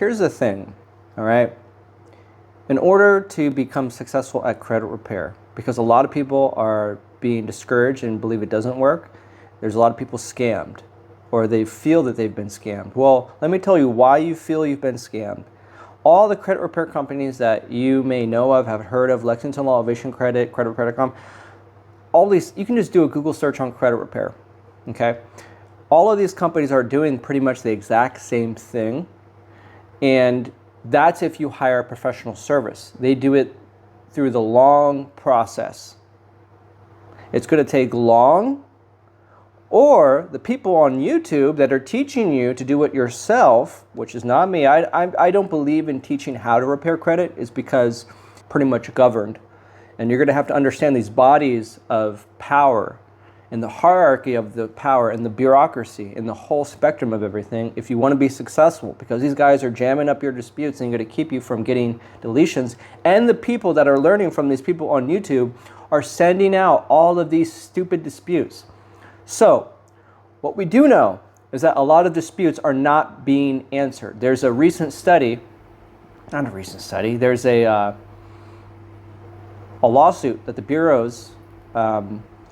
here's the thing, all right? In order to become successful at credit repair, because a lot of people are being discouraged and believe it doesn't work, there's a lot of people scammed, or they feel that they've been scammed. Well, let me tell you why you feel you've been scammed. All the credit repair companies that you may know of, have heard of, Lexington Law, Ovation Credit, Credit.com, all these, you can just do a Google search on credit repair, okay? All of these companies are doing pretty much the exact same thing, and that's if you hire a professional service. They do it through the long process. It's going to take long, or the people on YouTube that are teaching you to do it yourself, which is not me. I don't believe in teaching how to repair credit, is because pretty much governed. And you're going to have to understand these bodies of power and the hierarchy of the power and the bureaucracy and the whole spectrum of everything if you want to be successful, because these guys are jamming up your disputes and going to keep you from getting deletions. And the people that are learning from these people on YouTube are sending out all of these stupid disputes. So what we do know is that a lot of disputes are not being answered. There's a recent study, not a recent study, there's a lawsuit that the bureaus,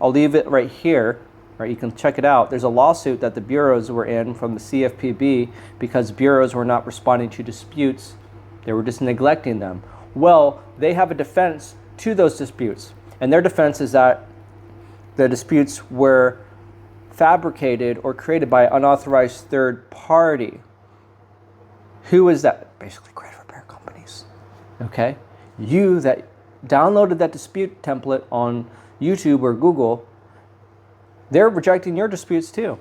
I'll leave it right here, right? You can check it out. There's a lawsuit that the bureaus were in from the Cfpb because bureaus were not responding to disputes. They were just neglecting them. Well, they have a defense to those disputes. And their defense is that the disputes were fabricated or created by an unauthorized third party. Who is that? Basically credit repair companies, okay? You that downloaded that dispute template on YouTube or Google, they're rejecting your disputes too.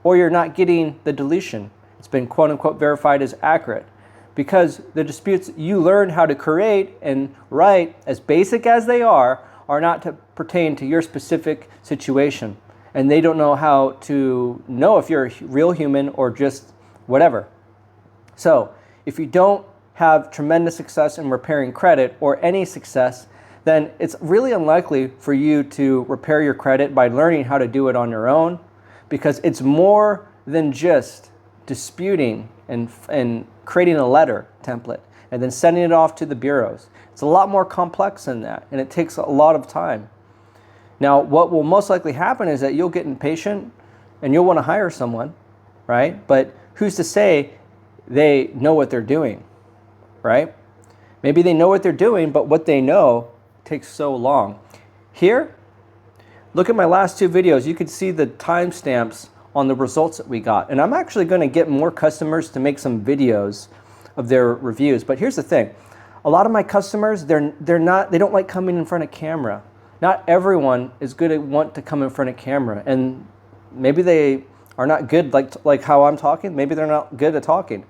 Or you're not getting the deletion. It's been quote unquote verified as accurate. Because the disputes you learned how to create and write, as basic as they are not to pertain to your specific situation. And they don't know how to know if you're a real human or just whatever. So if you don't have tremendous success in repairing credit or any success, then it's really unlikely for you to repair your credit by learning how to do it on your own, because it's more than just disputing and creating a letter template and then sending it off to the bureaus. It's a lot more complex than that, and it takes a lot of time. Now, what will most likely happen is that you'll get impatient and you'll want to hire someone, right? But who's to say they know what they're doing, right? Maybe they know what they're doing, but what they know takes so long. Here, look at my last two videos. You can see the timestamps on the results that we got. And I'm actually going to get more customers to make some videos of their reviews. But here's the thing. A lot of my customers, they don't like coming in front of camera. Not everyone is good at want to come in front of camera, and maybe they are not good like how I'm talking. Maybe they're not good at talking.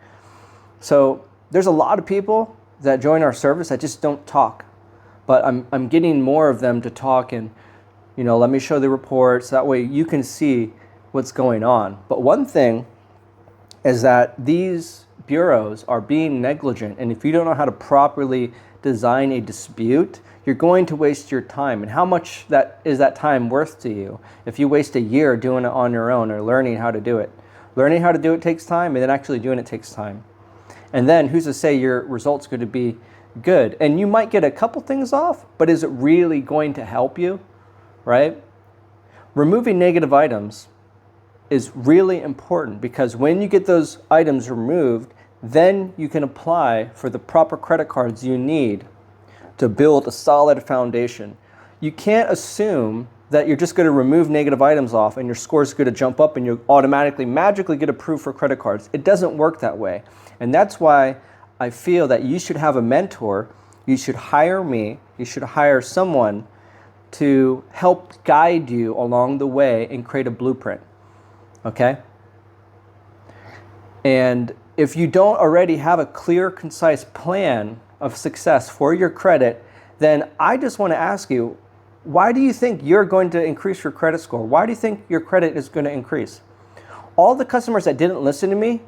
So there's a lot of people that join our service that just don't talk, but I'm getting more of them to talk and, let me show the reports. That way you can see what's going on. But one thing is that these bureaus are being negligent, and if you don't know how to properly design a dispute, you're going to waste your time. And how much is that time worth to you if you waste a year doing it on your own or learning how to do it? Learning how to do it takes time, and then actually doing it takes time. And then who's to say your results going to be good? And you might get a couple things off, but is it really going to help you, right? Removing negative items is really important, because when you get those items removed, then you can apply for the proper credit cards you need to build a solid foundation. You can't assume that you're just going to remove negative items off and your score is going to jump up and you automatically, magically get approved for credit cards. It doesn't work that way. And that's why I feel that you should have a mentor. You should hire me. You should hire someone to help guide you along the way and create a blueprint. Okay? And if you don't already have a clear, concise plan of success for your credit, then I just want to ask you, why do you think you're going to increase your credit score? Why do you think your credit is going to increase? All the customers that didn't listen to me,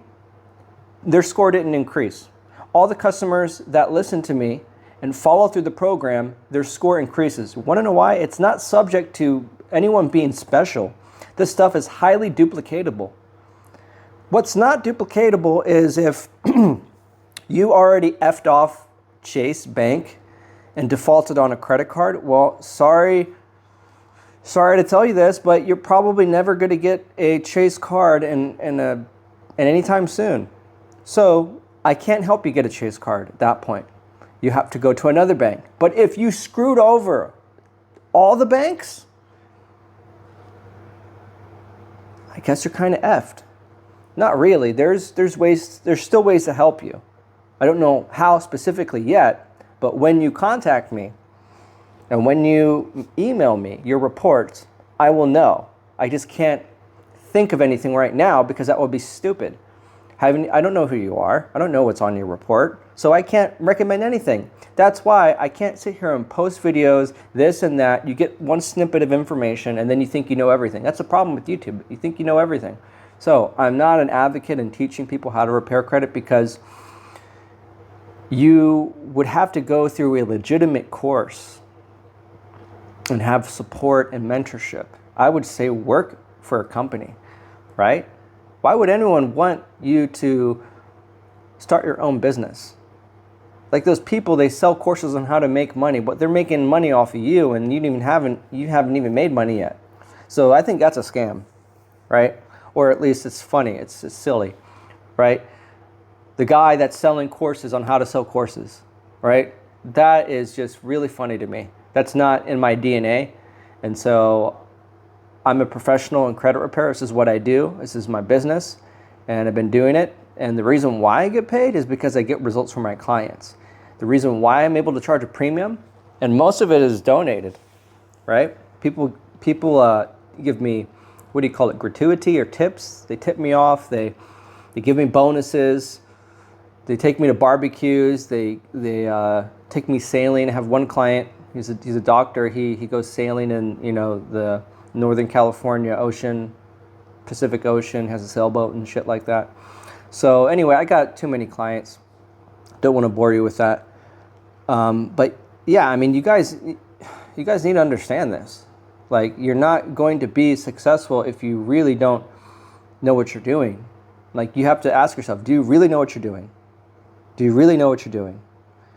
their score didn't increase. All the customers that listen to me and follow through the program, their score increases. Want to know why? It's not subject to anyone being special. This stuff is highly duplicatable. What's not duplicatable is if You already effed off Chase Bank and defaulted on a credit card. Well, sorry to tell you this, but you're probably never going to get a Chase card in anytime soon. So I can't help you get a Chase card at that point. You have to go to another bank. But if you screwed over all the banks, I guess you're kind of effed. Not really. There's still ways to help you. I don't know how specifically yet, but when you contact me and when you email me your reports, I will know. I just can't think of anything right now because that would be stupid. I don't know who you are. I don't know what's on your report, so I can't recommend anything. That's why I can't sit here and post videos, this and that. You get one snippet of information and then you think you know everything. That's the problem with YouTube. You think you know everything. So I'm not an advocate in teaching people how to repair credit because you would have to go through a legitimate course and have support and mentorship. I would say work for a company, right? Why would anyone want you to start your own business? Like those people, they sell courses on how to make money, but they're making money off of you and you haven't even made money yet. So I think that's a scam, right? Or at least it's funny, it's silly, right? The guy that's selling courses on how to sell courses, right? That is just really funny to me. That's not in my DNA. And so I'm a professional in credit repair. This is what I do. This is my business. And I've been doing it. And the reason why I get paid is because I get results from my clients. The reason why I'm able to charge a premium, and most of it is donated, right? People give me, what do you call it, gratuity or tips. They tip me off. They give me bonuses. They take me to barbecues. They take me sailing. I have one client. He's a doctor. He goes sailing in the Northern California Ocean, Pacific Ocean, has a sailboat and shit like that. So anyway, I got too many clients. Don't want to bore you with that. But yeah, I mean, you guys need to understand this. Like, you're not going to be successful if you really don't know what you're doing. Like, you have to ask yourself, do you really know what you're doing? Do you really know what you're doing?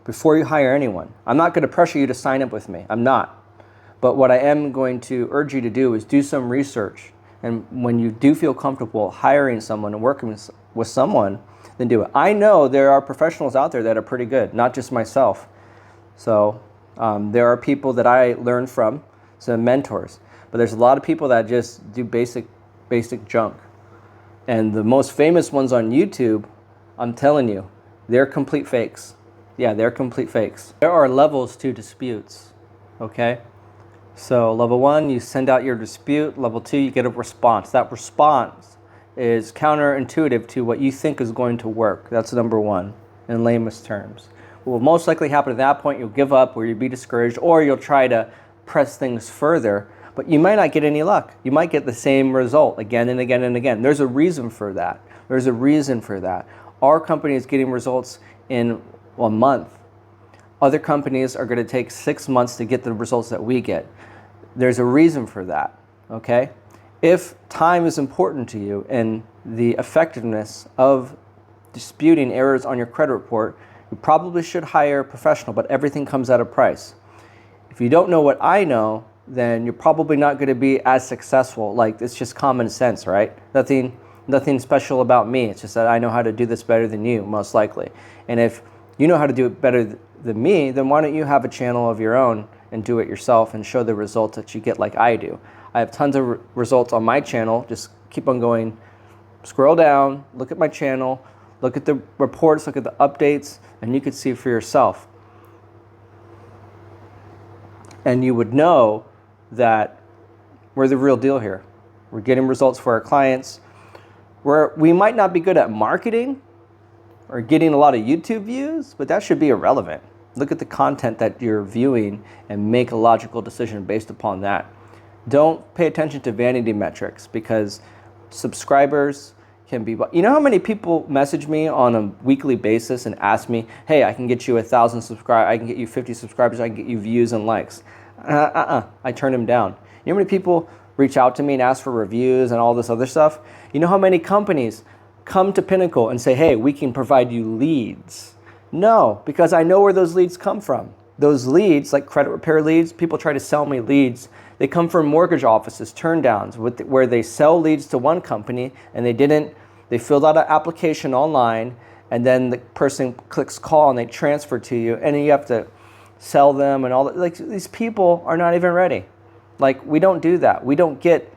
Before you hire anyone. I'm not going to pressure you to sign up with me. I'm not. But what I am going to urge you to do is do some research. And when you do feel comfortable hiring someone and working with someone, then do it. I know there are professionals out there that are pretty good, not just myself. So there are people that I learn from, some mentors. But there's a lot of people that just do basic junk. And the most famous ones on YouTube, I'm telling you, they're complete fakes. Yeah, they're complete fakes. There are levels to disputes, okay? So level 1, you send out your dispute. Level 2, you get a response. That response is counterintuitive to what you think is going to work. That's number 1 in lamest terms. What will most likely happen at that point, you'll give up or you'll be discouraged or you'll try to press things further, but you might not get any luck. You might get the same result again and again and again. There's a reason for that. There's a reason for that. Our company is getting results in a month. Other companies are going to take 6 months to get the results that we get. There's a reason for that, okay? If time is important to you and the effectiveness of disputing errors on your credit report, you probably should hire a professional, but everything comes at a price. If you don't know what I know, then you're probably not going to be as successful. Like, it's just common sense, right? Nothing special about me. It's just that I know how to do this better than you, most likely. And if you know how to do it better than me, then why don't you have a channel of your own and do it yourself and show the results that you get like I do. I have tons of results on my channel. Just keep on going. Scroll down, look at my channel, look at the reports, look at the updates, and you could see for yourself. And you would know that we're the real deal here. We're getting results for our clients. We might not be good at marketing or getting a lot of YouTube views, but that should be irrelevant. Look at the content that you're viewing and make a logical decision based upon that. Don't pay attention to vanity metrics because subscribers can be... You know how many people message me on a weekly basis and ask me, hey, I can get you 1,000 subscribers, I can get you 50 subscribers, I can get you views and likes. I turn them down. You know how many people reach out to me and ask for reviews and all this other stuff? You know how many companies come to Pinnacle and say, hey, we can provide you leads. No, because I know where those leads come from. Those leads, like credit repair leads, people try to sell me leads. They come from mortgage offices, turndowns, where they sell leads to one company and they filled out an application online, and then the person clicks call and they transfer to you, and then you have to sell them and all that. Like, these people are not even ready. Like, we don't do that. We don't get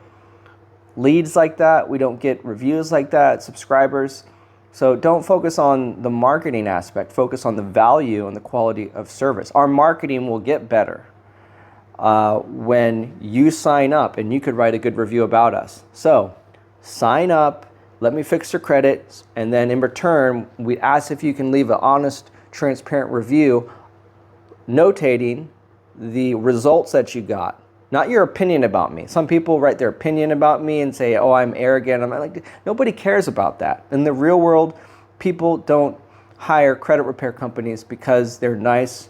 leads like that. We don't get reviews like that, subscribers. So don't focus on the marketing aspect. Focus on the value and the quality of service. Our marketing will get better when you sign up, and you could write a good review about us. So sign up, let me fix your credit, and then in return, we ask if you can leave an honest, transparent review notating the results that you got. Not your opinion about me. Some people write their opinion about me and say, oh, I'm arrogant. I'm like, nobody cares about that. In the real world, people don't hire credit repair companies because they're nice,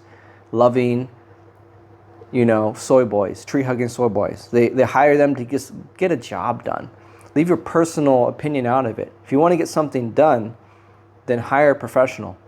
loving, soy boys, tree-hugging soy boys. They hire them to just get a job done. Leave your personal opinion out of it. If you want to get something done, then hire a professional.